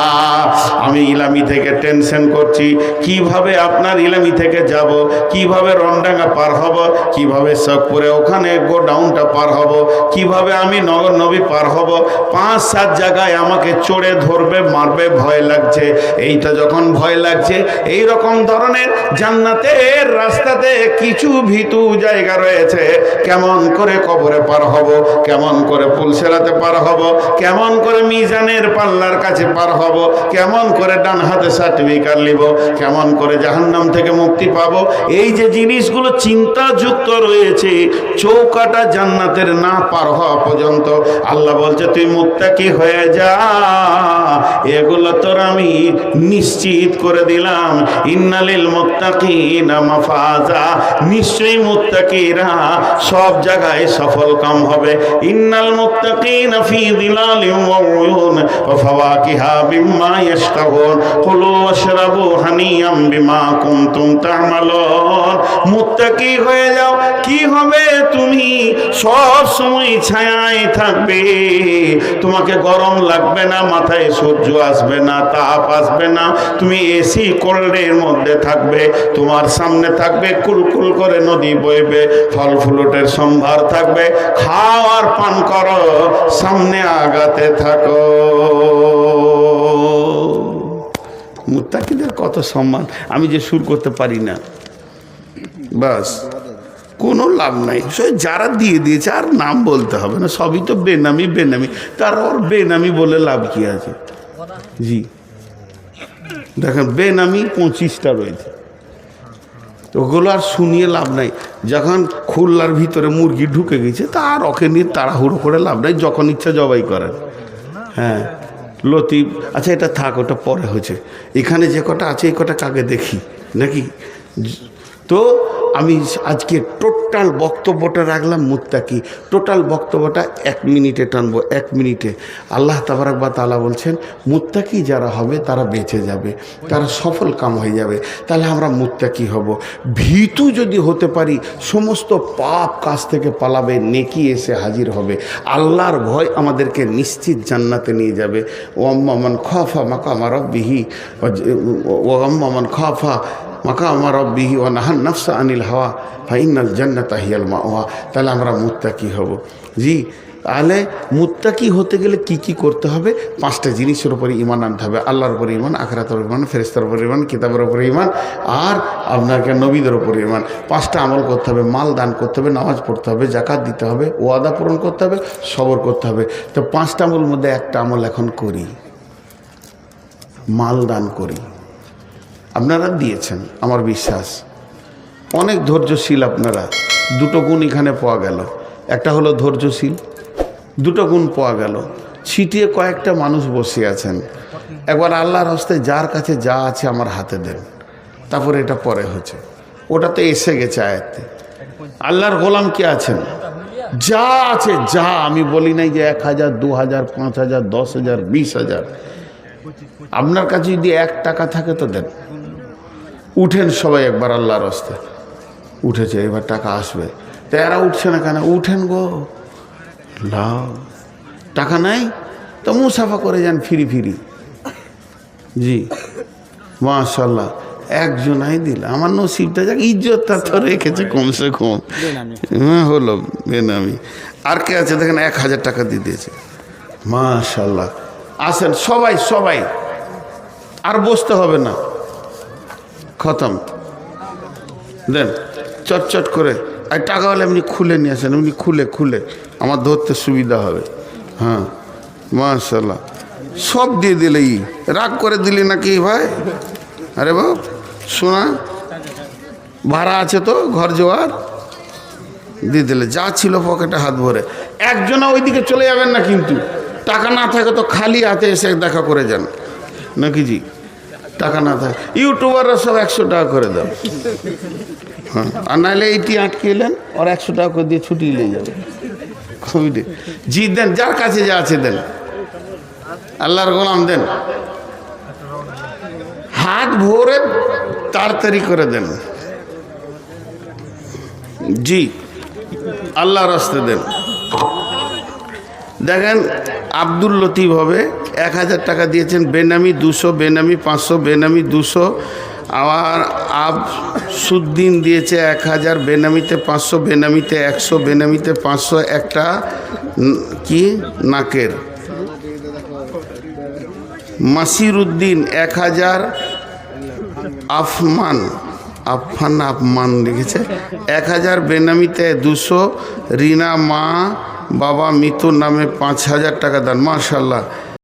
আমি ইলামি থেকে টেনশন করছি কিভাবে আপনার ইলামি থেকে যাব, কিভাবে রন্ডাঙ্গা পার হব, কিভাবে শখপুরে ওখানে গোডাউনটা পার হব, কিভাবে আমি নগর নবী পার হব। 5-7 জায়গায় আমাকে চড়ে ধরবে, মারবে, ভয় লাগছে। এইটা যখন ভয় লাগছে, এই রকম ধরনের জান্নাতের রাস্তাতে কিছু ভীতু জায়গা রয়েছে। কেমন করে কবরে পার হব, কেমন করে পুলসেরাতে পার হব, কেমন করে মিজানের পাল্লার কাছে পার হব, কেমন করে ডান হাতে সার্টিফিকেট নিব, কেমন করে জাহান্নাম থেকে মুক্তি পাবো, এই যে জিনিসগুলো চিন্তাযুক্ত রয়েছে, চৌকাটা জান্নাতের না পার হওয়া পর্যন্ত আল্লাহ বলছে তুই মুত্তাকি হয়ে যা। এগুলো তোর আমি নিশ্চিত করে দিলাম। ইন্নালিল মুত্তাকিনা মাফাজা, নিশ্চয়ই মুত্তাকিরা সব জায়গায় সফল কাম হবে। ইন্নাল মুত্তাকিনা ফি যিলালিন ওয়া উয়ুন ওয়া ফাওয়াকিহা বিম্মা ইয়াশতাহুন কুলু ওয়াশরাবু হানিয়াম বিমা কুনতুম তা'মালুন। মুত্তাকি হয়ে যাও, কি হবে? তুমি সব সময় ছায়ায় থাকবে, তোমাকে গরম লাগবে না, মাথায় সূর্য আসবে না, তাপ আসবে না, তুমি এসি কোল্ডের মধ্যে থাকবে, তোমার সামনে থাকবে কুলকুল করে নদী বইবে, ফল ফ্রুটের সম্ভার থাকবে, খাও আর পান করো, সামনে আগাতে থাকো। মুত্তাকিদের কত সম্মান, আমি যে সুর করতে পারি না, বাস কোনো লাভ নাই। যারা দিয়ে দিয়েছে আর নাম বলতে হবে না, সবই তো বেনামি বেনামি, তার ওর বেনামি বলে লাভ কি আছে? জি দেখেন বেনামি 25টা রয়েছে, ওগুলো আর শুনিয়ে লাভ নাই। যখন খুলনার ভিতরে মুরগি ঢুকে গেছে তা আর ওকে নিয়ে তাড়াহুড়ো করে লাভ নাই, যখন ইচ্ছা জবাই করেন। হ্যাঁ লতিফ, আচ্ছা এটা থাক, ওটা পরে হয়েছে। এখানে যে কটা আছে এই কটা কাকে দেখি নাকি? তো আমি আজকে টোটাল বক্তব্যটা রাখলাম মুত্তাকি। টোটাল বক্তব্যটা 1 মিনিটে টানবো, 1 মিনিটে। আল্লাহ তাবারাক ওয়া তাআলা বলছেন মুত্তাকি যারা হবে তারা বেঁচে যাবে, তারা সফল কাম হয়ে যাবে। তাহলে আমরা মুত্তাকি হব। ভীতু যদি হতে পারি, সমস্ত পাপ কাজ থেকে পালাবে, নেকি এসে হাজির হবে। আল্লাহর ভয় আমাদেরকে নিশ্চিত জান্নাতে নিয়ে যাবে। ওয়াম্মা মান খাফা মাকামা রাব্বিহি ওয়াম্মা মান খাফা মাকামা রাব্বিহি ওয়া নাহান নাফসা আনিল হাওয়া ফাইনাল জান্নাতা হিয়াল মাওয়া। তাহলে আমরা মুত্তাকি হব। জি, তাহলে মুত্তাকি হতে গেলে কি কি করতে হবে? 5টা জিনিসের উপরে ঈমান আনতে হবে। আল্লাহর উপরে ঈমান, আখিরাতের উপরে ঈমান, ফেরেশতার উপরে ঈমান, কিতাবের উপরে ঈমান, আর আপনাকে নবীদের উপরে ঈমান। 5টা আমল করতে হবে। মাল দান করতে হবে, নামাজ পড়তে হবে, যাকাত দিতে হবে, ওয়াদা পূরণ করতে হবে, সবর করতে হবে। তো 5টা আমলের মধ্যে একটা আমল এখন করি, মাল দান করি। আপনারা দিয়েছেন, আমার বিশ্বাস। অনেক ধৈর্যশীল আপনারা। দুটো গুণ এখানে পাওয়া গেল। একটা হলো ধৈর্যশীল, দুটো গুণ পাওয়া গেল। ছিটিয়ে কয়েকটা মানুষ বসে আছেন। একবার আল্লাহর হস্তে যার কাছে যা আছে আমার হাতে দেন, তারপরে এটা পরে হচ্ছে। ওটা তো এসে গেছে আয়াতে। আল্লাহর গোলাম কে আছেন? যা আছে যা, আমি বলি নাই যে 1000, 2000, 5000, 10,000, 20,000। আপনার কাছে যদি 1 টাকা থাকে তো দেন। উঠেন সবাই একবার আল্লাহর হস্তে। উঠেছে, এবার টাকা আসবে। তো এরা উঠছে না কেন? উঠেন গো, লাও। টাকা নাই তো মুসাফা করে যান ফিরি ফিরি। জি মাশাল্লাহ, একজনাই দিল। আমার নসিবটা যাক, ইজ্জতটা তো রেখেছে কমসে কম। হ্যাঁ হলো বেনামি। আর কে আছে দেখেন, 1000 টাকা দিয়ে দিয়েছে। মাশাল্লাহ। আসেন সবাই সবাই, আর বসতে হবে না, খতম। দেন চটচট করে। আর টাকা হলে এমনি খুলে নিয়ে আসেন, এমনি খুলে খুলে আমার ধরতে সুবিধা হবে। হ্যাঁ মাশাল্লাহ, সব দিয়ে দিলে। রাগ করে দিলি নাকি ভাই? আরে বাবু শোনা, ভাড়া আছে তো ঘর যাওয়ার, দিয়ে দিলে। যা ছিল পকেটে হাত ভরে। একজনা ওইদিকে চলে যাবেন না কিন্তু। টাকা না থাকে তো খালি হাতে এসে দেখা করে যান নাকি জি? টাকা না থাকে, ইউটিউবাররা সব 100 টাকা করে দাও। হ্যাঁ, আর নাহলে এইটি আটকে এলেন, ওর 100 টাকা করে দিয়ে ছুটি নিয়ে যাবে। জি দেন, যার কাছে যা আছে দেন। আল্লাহর গোলাম দেন, হাত ভরে তাড়াতাড়ি করে দেন। জি আল্লাহর রাস্তে দেন। দেখেন আব্দুল লতিফ হবে, 1000 টাকা দিয়েছেন। বেনামি 200, বেনামি 500, বেনামি 200। আবার সুদ্দিন দিয়েছে 1000, বেনামিতে 500, বেনামিতে 100, বেনামিতে 500। একটা কি নাকের। মাসির উদ্দিন 1000, আফমান লিখেছে 1000, বেনামিতে 200। রিনা মা বাবা মিতুর নামে 5000 টাকা দান। মাশাল্লাহ।